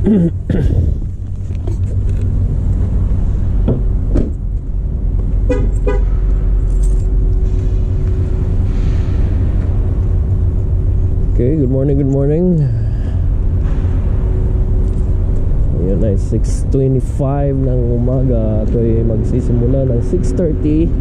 Okay, good morning, good morning. Ayan ay 6:25 ng umaga. Ito ay magsisimula ng 6:30.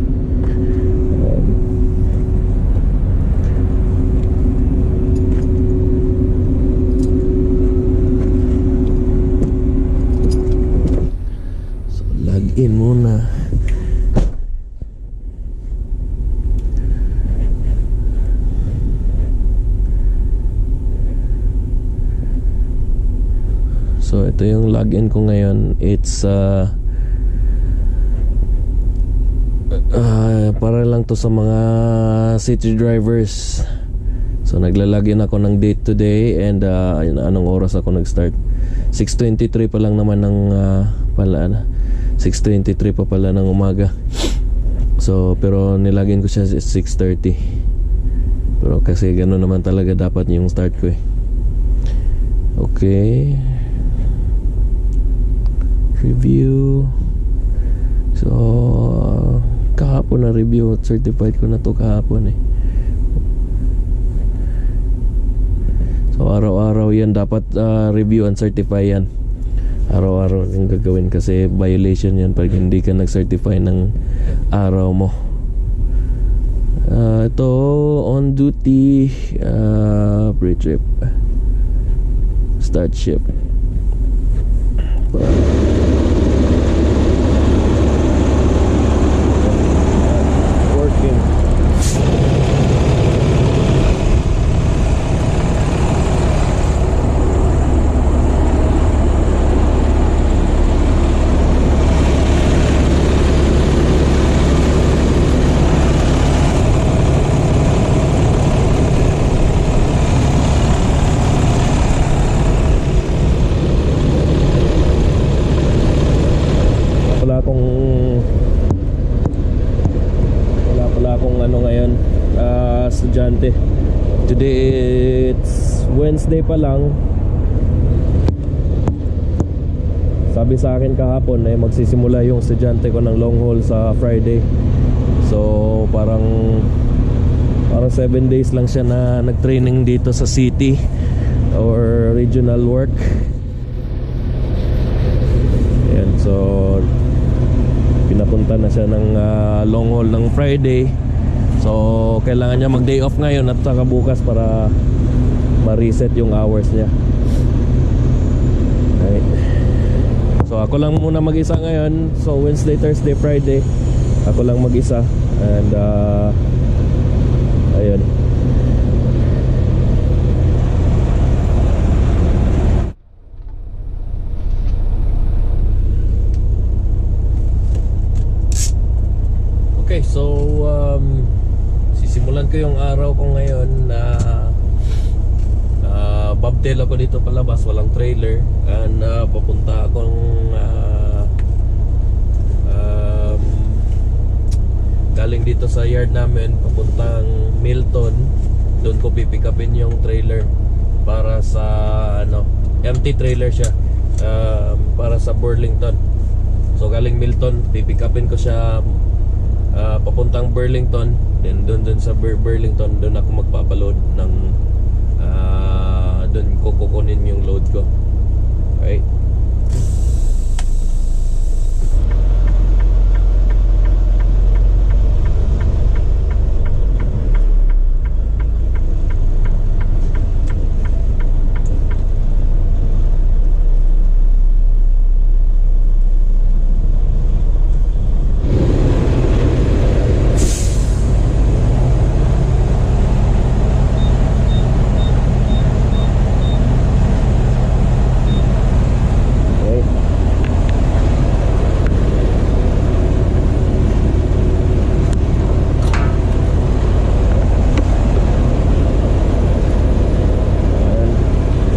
So, log in muna. So ito yung login ko ngayon. It's para lang to sa mga city drivers. So naglalagin ako ng date today and anong oras ako nag-start. 6:23 pa lang naman ng 6:23 pa pala ng umaga. So pero nilagin ko siya 6:30. Pero kasi gano'n naman talaga dapat yung start ko eh. Okay, review. So kahapon na review. Certified ko na to kahapon eh. So araw-araw yan dapat review and certify yan. Araw-araw yung gagawin kasi violation yan pag hindi ka nag-certify ng araw mo. Ito on duty, pre-trip, start ship. Wala pala akong ano ngayon, estudyante. Today it's Wednesday pa lang. Sabi sa akin kahapon ay magsisimula yung estudyante ko ng long haul sa Friday. So parang 7 days lang siya na nag-training dito sa city or regional work. And so pinapunta na siya ng long haul ng Friday. So kailangan niya mag day off ngayon at saka bukas para ma-reset yung hours niya. Right. So ako lang muna mag-isa ngayon. So Wednesday, Thursday, Friday ako lang mag-isa. And ayun. Okay, so sisimulan ko yung araw ko ngayon na bobtail ako dito palabas, walang trailer. And papunta akong galing dito sa yard namin papuntang Milton. Doon ko pipick upin yung trailer para sa empty trailer siya, para sa Burlington. So galing Milton, pipick upin ko siya papuntang Burlington. Then doon sa Burlington, doon ako magpapaload ng doon ko kukunin yung load ko. Okay.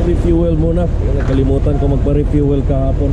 Refuel muna. Nakalimutan ko magpa-refuel kahapon.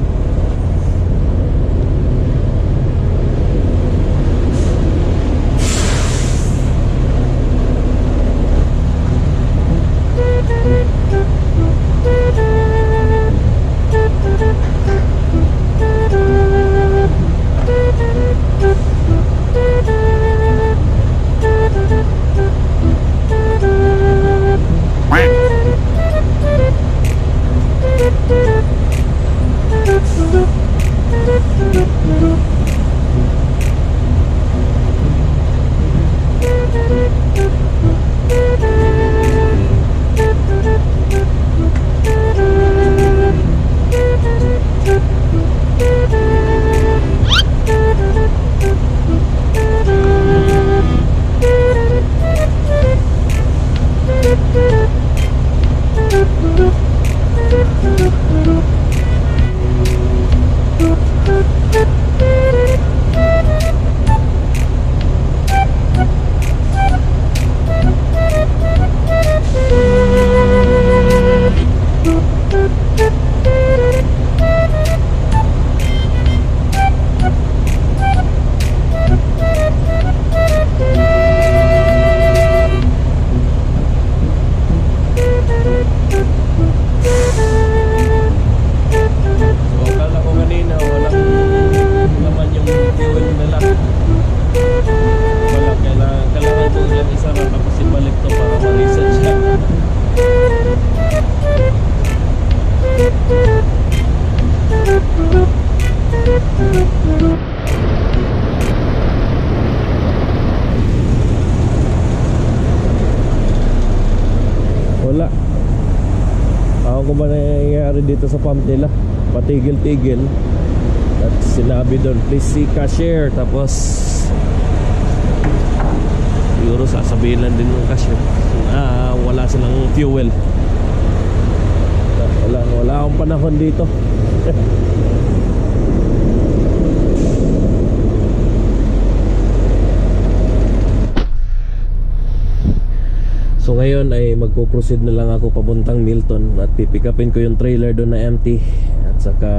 Ako kung ba nangyayari dito sa pump nila, patigil-tigil. At sinabi doon, please see cashier. Tapos siguro sasabihin lang din ng cashier wala silang fuel. Wala akong panahon dito. So ngayon ay magpo-proceed na lang ako papuntang Milton at pipikapin ko yung trailer doon na empty. At saka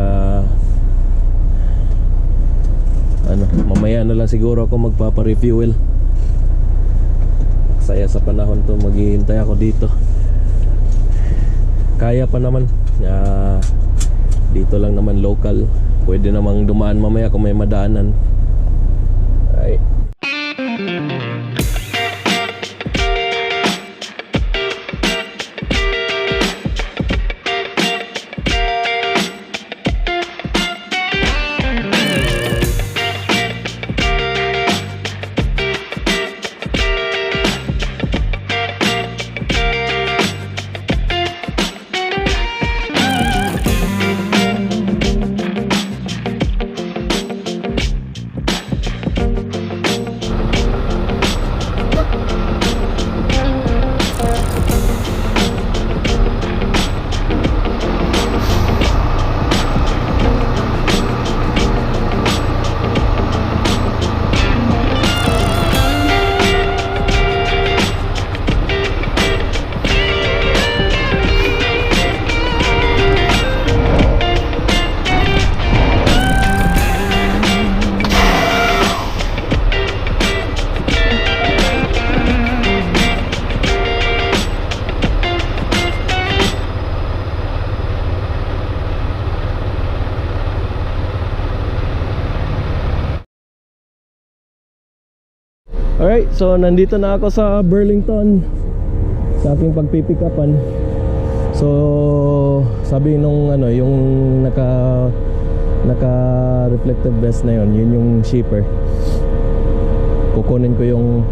mamaya na lang siguro ako magpapa-refuel. Saya sa panahon to, maghihintay ako dito. Kaya pa naman. Dito lang naman local. Pwede namang dumaan mamaya kung may madaanan. Ay. Alright, so nandito na ako sa Burlington sa aking pagpipikapan. So sabi nung yung naka reflective vest na yun yung shipper. Kukunin ko yung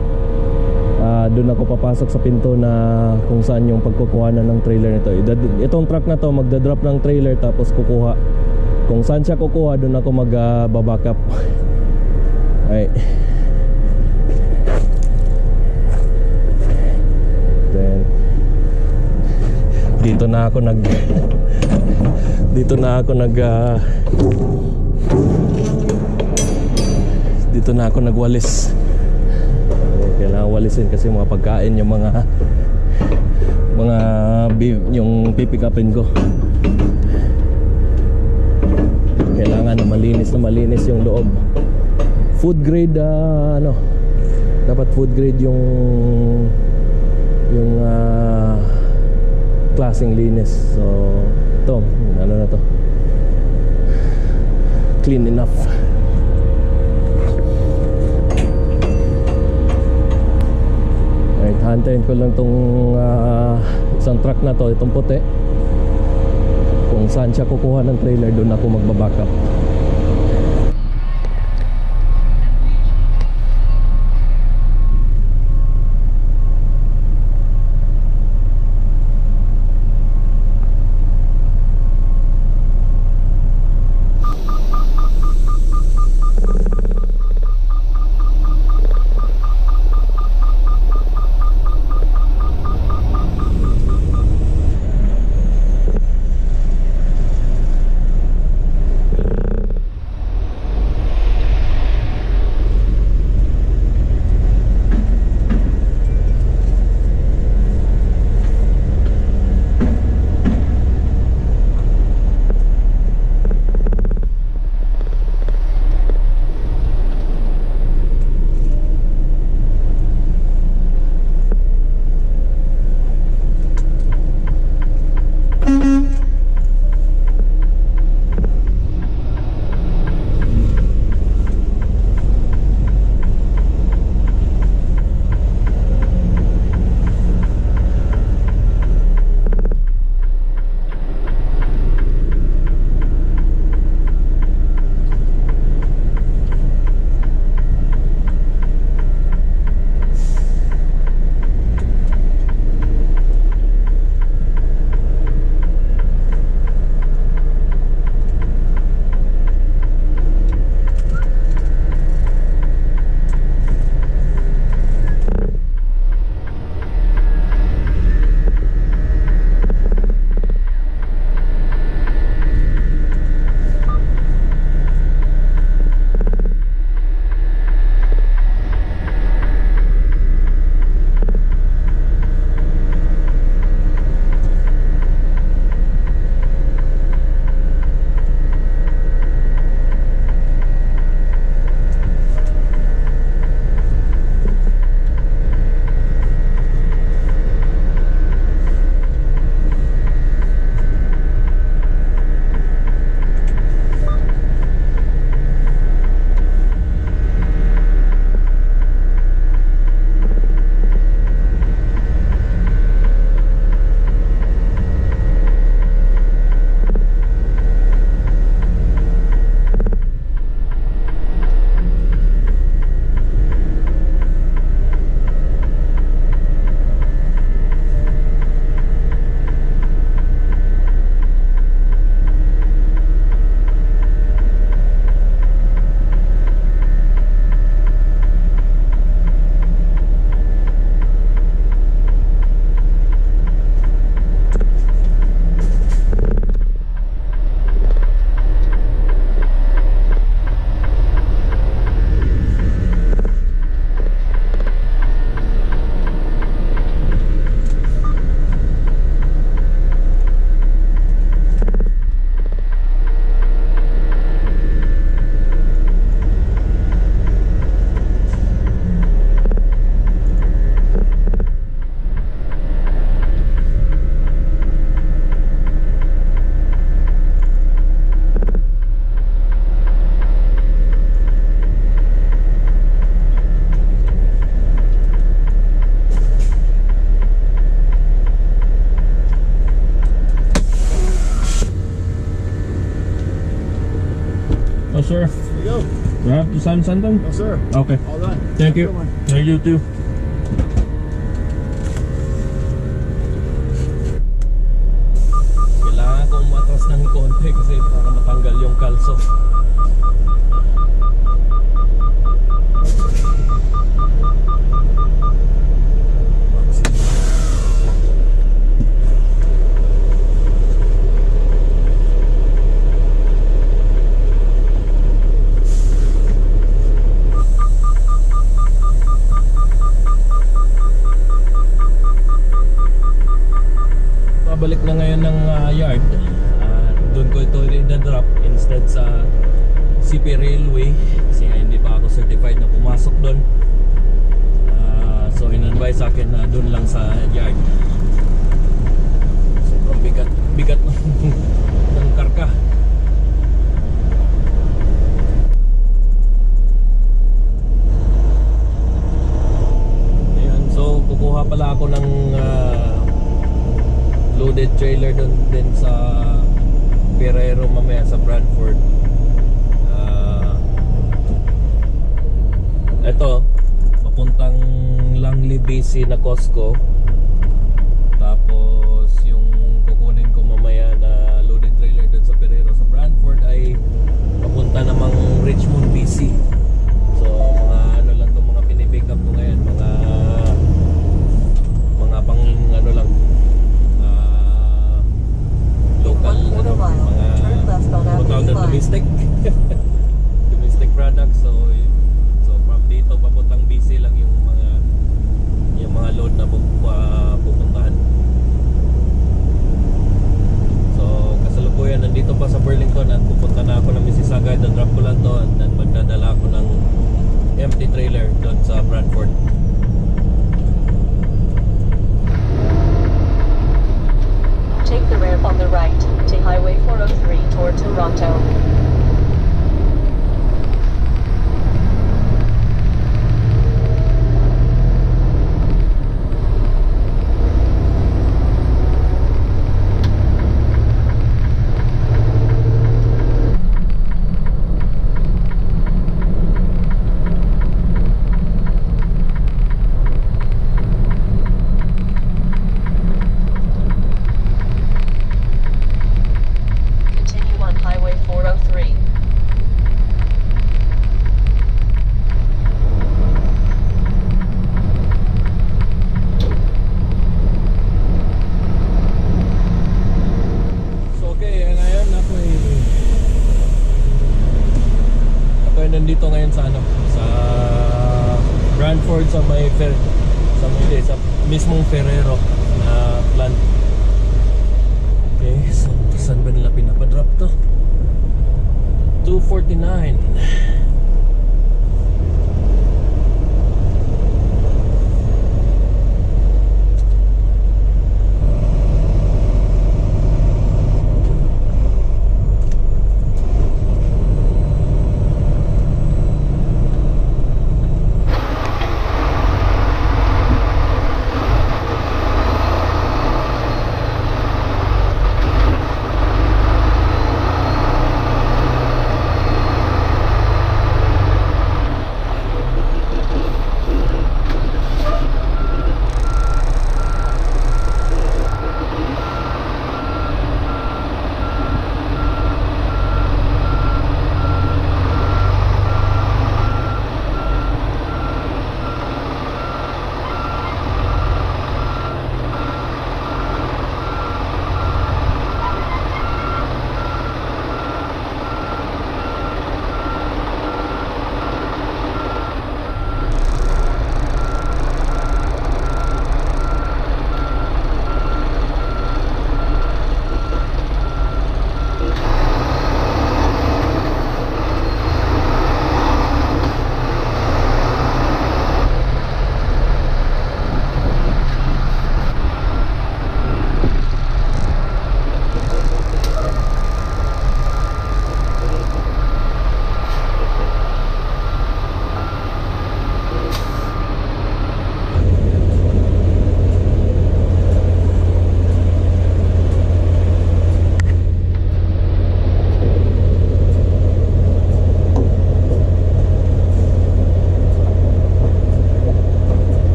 doon ako papasok sa pinto na kung saan yung pagkukuhanan ng trailer nito. Itong truck na to magda-drop ng trailer tapos kukuha. Kung saan siya kukuha, doon ako mag-back up. Alright. Dito na ako nagwalis. Kailangan walisin kasi mga pagkain yung yung pipikapin ko. Kailangan na malinis yung loob. Food grade dapat food grade yung klaseng linis. So ito, na to, clean enough. Alright, hantayin ko lang tong isang truck na to, itong puti. Kung saan siya kukuha ng trailer, doon ako magbaback up. sir. There you go. You have to sign something? No, sir. Okay. All done. Thank you. Good one. Thank you too. Kailangan kong matras ng konti kasi para matanggal yung kalso. Balik na ngayon ng yard. Doon ko ito i-drop instead sa CP Railway kasi nga hindi pa ako certified na pumasok doon. So in-advise sa akin na doon lang sa yard. Sobrang bigat ng karka. Ayan, so kukuha pala ako ng loaded trailer doon din sa Ferrero mamaya sa Brantford. Ito papuntang Langley BC na Costco, tapos yung kukunin ko mamaya na loaded trailer doon sa Ferrero sa Brantford ay papunta namang Richmond BC. So mga ano lang to, mga pinipick up ko ngayon, mga pang ano lang, local, ano, mga domestic domestic products. So from dito papuntang BC lang yung mga load na pupuntahan. So kasalukuyan nandito pa sa Burlington at pupunta na ako ng Mississauga. Drop ko lang to and then magdadala ako ng empty trailer doon sa Brantford. Take the ramp on the right to Highway 403 toward Toronto. Nandito ngayon sa sa Brantford sa sa mismong Ferrero na plant. Okay, so saan ba nila pinapadrop to? 249.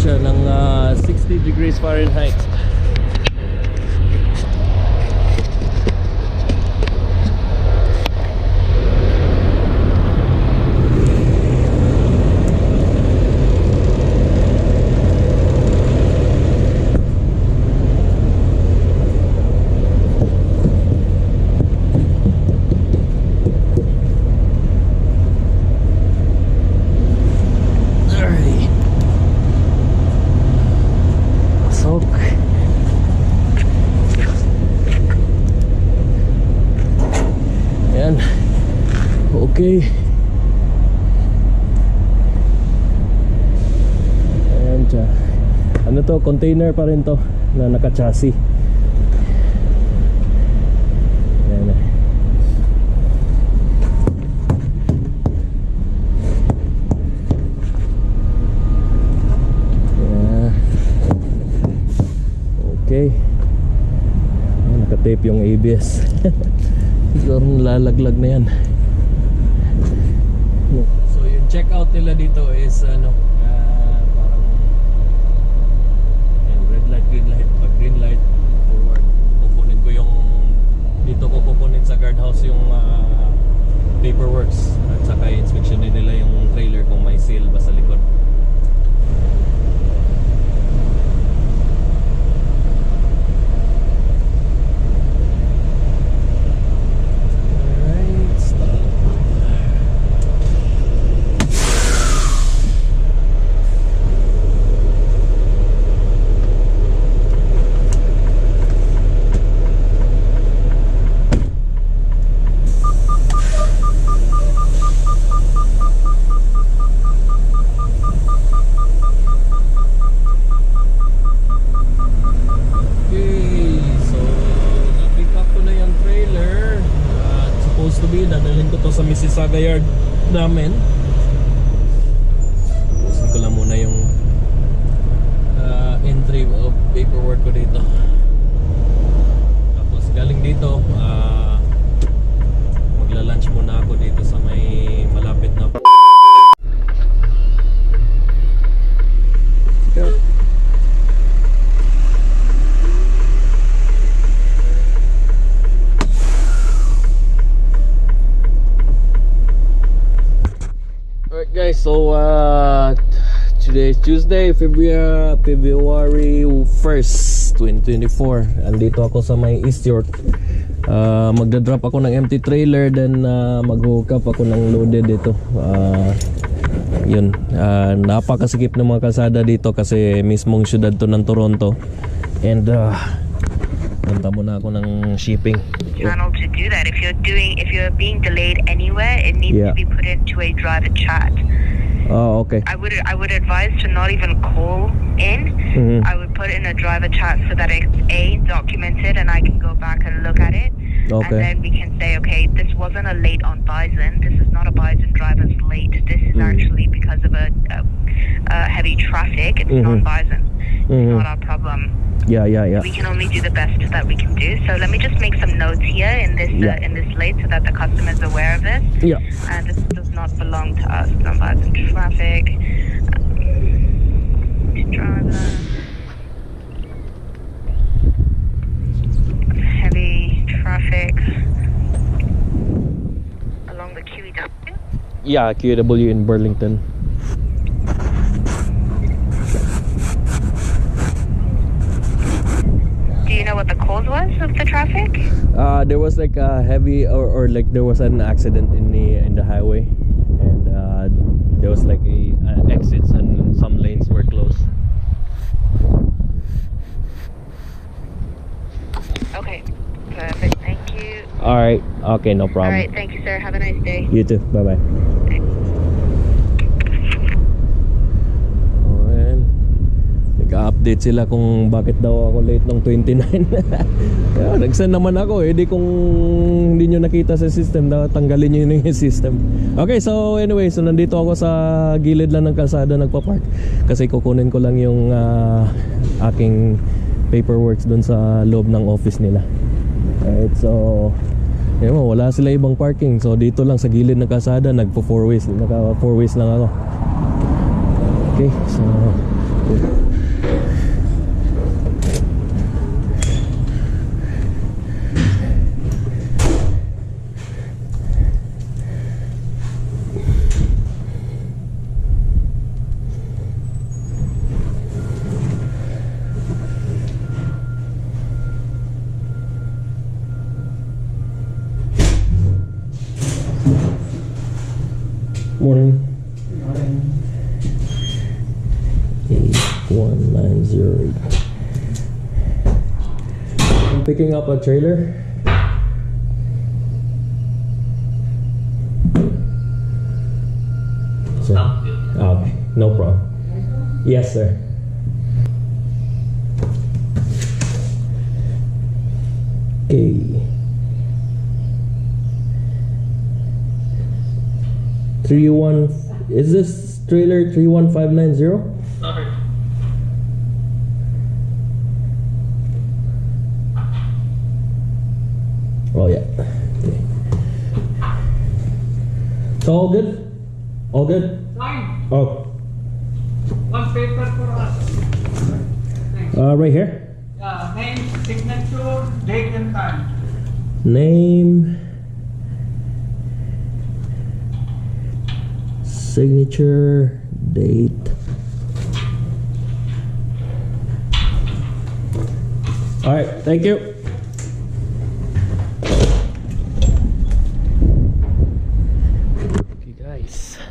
siya ng 60 degrees Fahrenheit. Okay. Ayan siya. Ano to? Container pa rin to na naka-chassis. Ayan. Ayan. Okay. Naka-tape yung ABS. Siguro lalaglag na yan. So yung check out nila dito is ano, parang yan, red light, green light. Pag green light, forward. Kukunin ko yung dito ko kukunin sa guardhouse yung paperworks at saka inspection nila yung trailer kung may seal ba sa likod. Dadalhin ko to sa Mississauga yard namin. Usin ko lang muna yung entry of paperwork ko dito. Tapos galing dito magla-lunch muna ako dito sa may malapit na guys, so today is Tuesday, February 1st, 2024. Andito ako sa may East York. Magda-drop ako ng empty trailer, then mag-hook up ako ng loaded dito. Yun, napakasikip ng mga kalsada dito kasi mismong syudad to ng Toronto. And punta muna ako ng shipping. Channel to do that. If you're being delayed anywhere, it needs to be put into a driver chat. Oh, okay. I would advise to not even call in. I would put in a driver chat so that it's documented and I can go back and look at it. Okay. And then we can say, okay, this wasn't a late on Bison. This is not a Bison driver's late. This is actually because of a heavy traffic. It's non-Bison. It's not our problem. Yeah. We can only do the best that we can do. So let me just make some notes here in this late so that the customer is aware of this. Yeah. And this does not belong to us. Non-Bison traffic. Driver. Heavy traffic along the QEW. Yeah, QEW in Burlington. Do you know what the cause was of the traffic? There was like a heavy or like there was an accident in the highway, and there was like exits and some lanes were closed. Okay, perfect. Thank you. All right. Okay, no problem. All right, thank you, sir. Have a nice day. You too. Bye bye. Nag-update sila kung bakit daw ako late ng 29. Kaya nag-send naman ako di kung hindi nyo nakita sa system, tanggalin nyo yun yung system. Okay, so anyway, so nandito ako sa gilid lang ng kalsada nagpa-park kasi kukunin ko lang yung aking paperworks doon sa loob ng office nila. Alright, so yun mo, wala sila ibang parking, so dito lang sa gilid ng kalsada nagpo 4 ways, naka 4 ways lang ako. Okay, so Morning. 81908. I'm picking up a trailer. Sir. Okay, no problem. Yes, sir. Okay. 31. Is this trailer 31590? Sorry. Oh yeah. Okay. So all good? All good? Fine. Oh, One paper for us. Thanks. right here. Name, signature, date and time. Name, signature, date. All right, thank you. Okay, guys.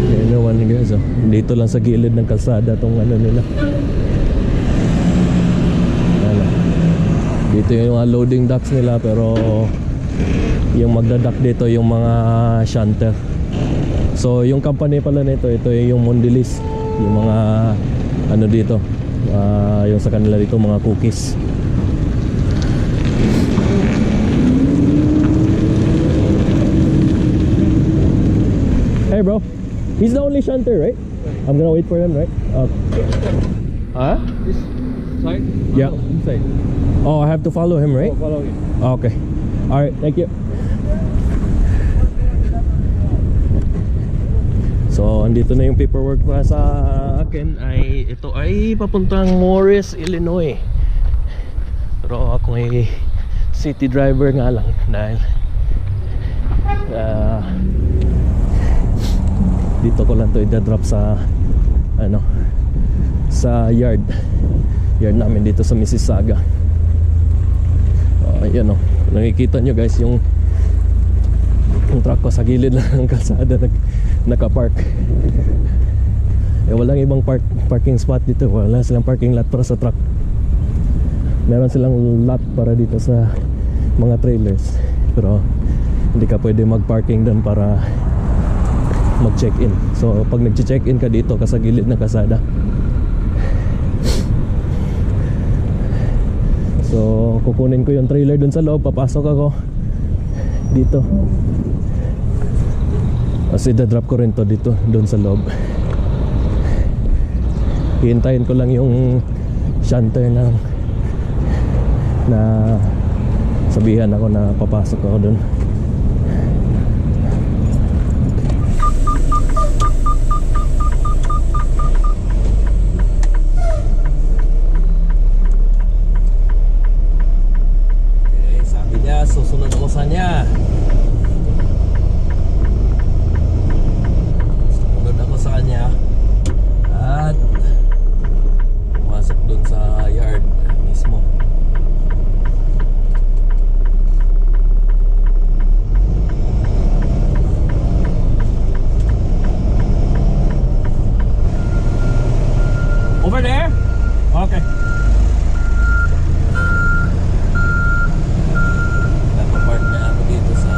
Yan naman guys, oh. Dito lang sa gilid ng kalsada tong ano nila. Ano. Dito yung mga loading docks nila, pero yung magdadock dito yung mga shunter. So yung company pala nito, ito yung Mondelez, yung mga ano dito, yung sa kanila dito mga cookies. Hey bro, he's the only shunter, right? I'm gonna wait for him, right? Huh? This side? Yeah. Inside. Oh, I have to follow him, right? Follow it. Okay. Alright, thank you. So, andito na yung paperwork para sa akin. Ito ay papuntang Morris, Illinois. Pero ako ay city driver nga lang dahil dito ko lang to i-drop sa ano, sa yard namin dito sa Mississauga. Ayan o, nakikita nyo guys yung truck ko sa gilid lang ng kalsada nakapark. Walang ibang parking spot dito, wala silang parking lot para sa truck. Meron silang lot para dito sa mga trailers, pero hindi ka pwede mag-parking doon para mag-check-in. So pag nag-check-in ka dito ka sa gilid ng kalsada. So kukunin ko yung trailer dun sa loob, papasok ako dito. Kasi dadrop ko rin to dito, dun sa loob. Hihintayin ko lang yung shunter na sabihan ako na papasok ako dun. Susunod ako sa kanya. Susunod ako sa kanya at pumasok dun sa yard mismo. Over there? Okay. Nakapark na ako dito sa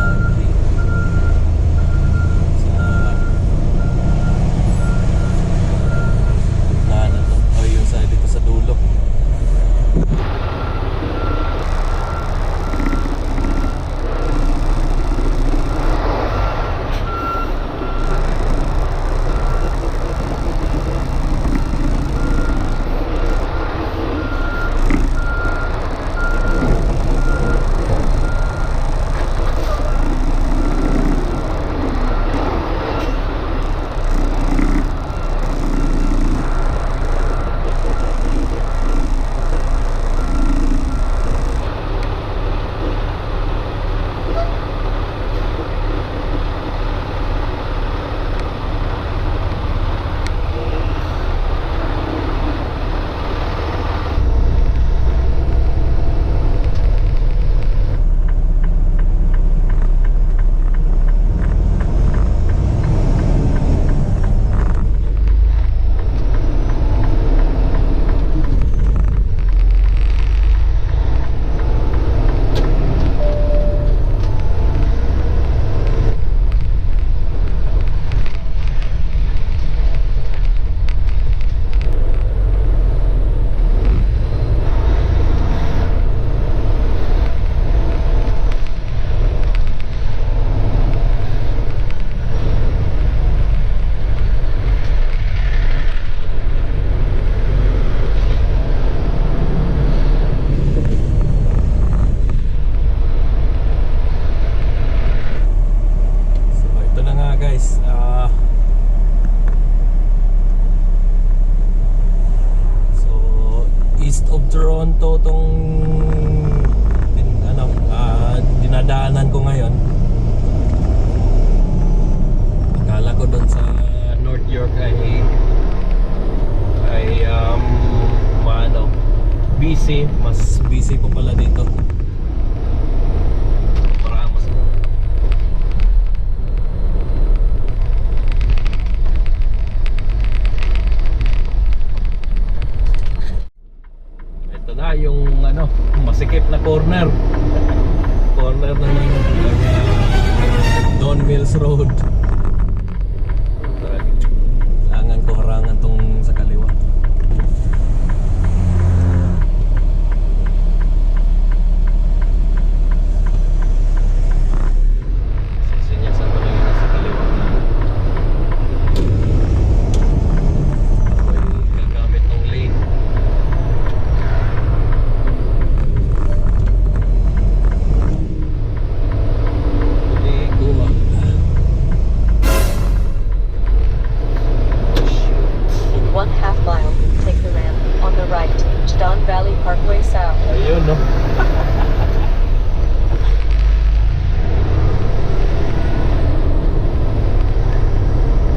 busy. Mas busy pa pala dito. Parang mas ito na yung ano, masikip na corner. Corner na ng Don Mills Road. Kailangan ko harangan tong sa kaliwa. Sisinyasan ko lang yun sa kaliwa na ako'y gagamit ng lane. In 1/2 mile, take the ramp on the right to Don Valley Parkway South. Ayun, no?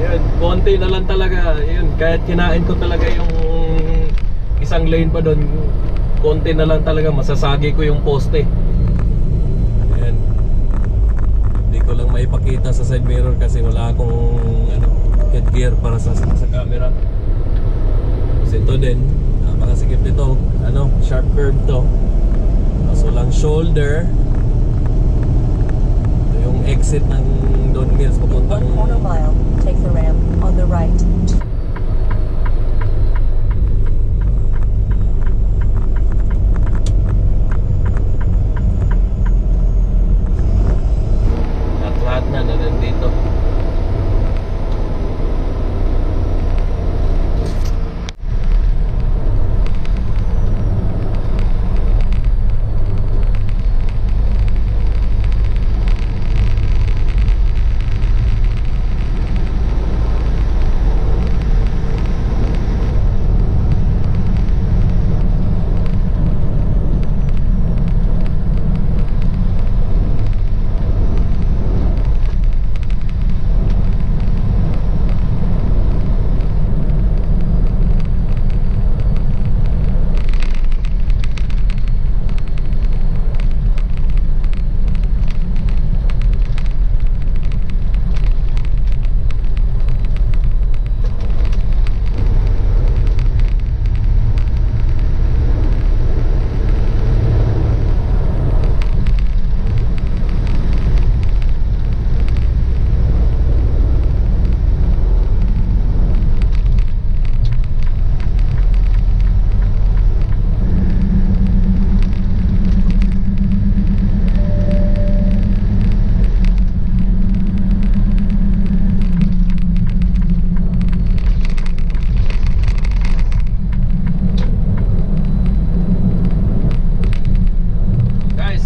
Yun, konti na lang talaga. Yun, kahit kinain ko talaga yung isang lane pa doon, konti na lang talaga, masasagi ko yung poste. Ayan. Hindi ko lang maipakita sa side mirror kasi wala akong ano, headgear para sa camera. Kasi ito din, makasikip dito, ano, sharp curve to. Tapos walang shoulder. Ito yung exit ng Don Mills In papuntang 1/4 mile, take the ramp on the right. lahat na nandito.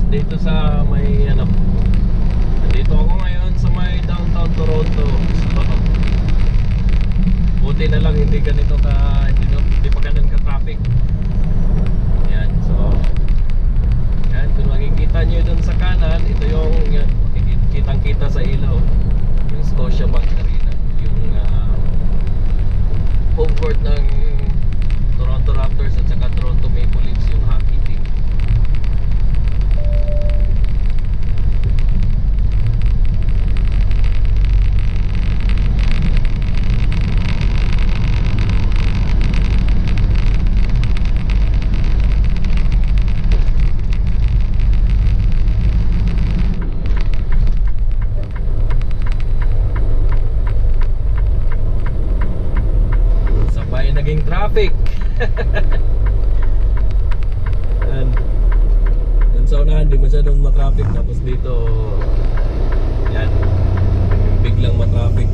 Dito sa may ano, dito ako ngayon sa may downtown Toronto. So, buti na lang hindi ganito ka, hindi pa ganun ka traffic. Yan, so yan, kung makikita nyo dun sa kanan, ito yung kitang kita sa ilaw, yung Scotiabank Arena, yung home court ng Toronto Raptors at saka Toronto Maple Leafs, yung hockey team. Naging traffic. Dun sa unahan di masyadong matraffic, tapos dito yan biglang matraffic.